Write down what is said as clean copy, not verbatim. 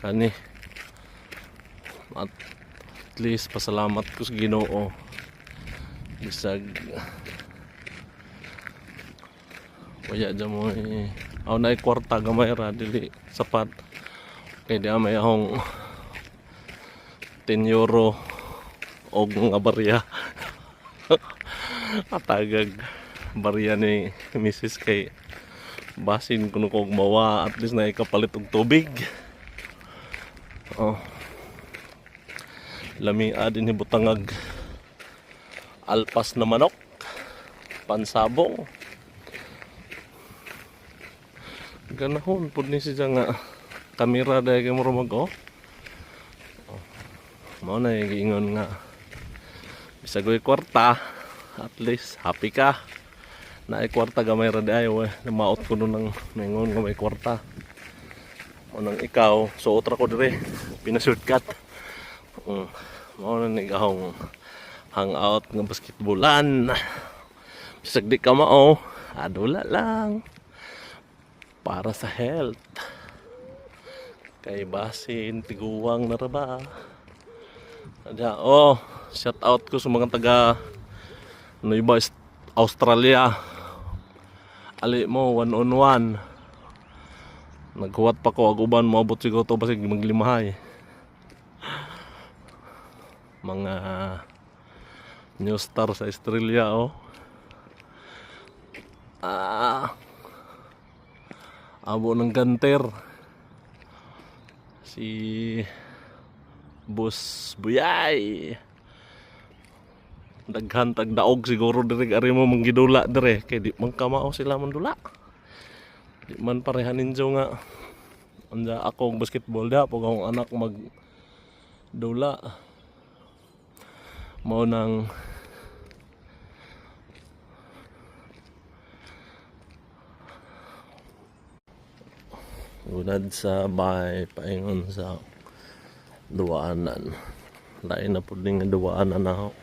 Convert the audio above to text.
kani at least pasalamat ko sa Ginoo bisag waya dyan mo aw na kwarta gamay ra dili sapat kay di may akong 10 euro og nga barya atagag barya ni Mrs. kay basin kuno kog mawa at least na ikapalit og tubig. Oh, lamia din ni butangag alpas na manok pansabong ganahon pud ni siya nga kamera dahil kay murag oh. Mao na giingon nga bisag way kwarta at least happy ka na ay kwarta gamay ra di ayo maot ko nun ng maingon nga may kwarta unang ikaw suot ra ko dire pinashortcut mao na ni ikaw hangout ng basketballan bisag di ka mao adula lang para sa health kay basin tiguwang na ra ba. Oh, shout out ko sa mga taga Nueva Australia. Ali mo 1-on-1. Naghuwat pa ko aguban moabot siguro to basig maglimahay. Mga new star sa Australia oh. Abo ng ganter. Si Boss Buyay daghan tag daog siguro dire ari mo manggidula dire kay di man kamao sila mandula di man parehan ninyo nga anda ako basketball da pag akong anak mag dula mao nang unad sa bahay paingon sa duwaanan lain na pud ning duwaanan ako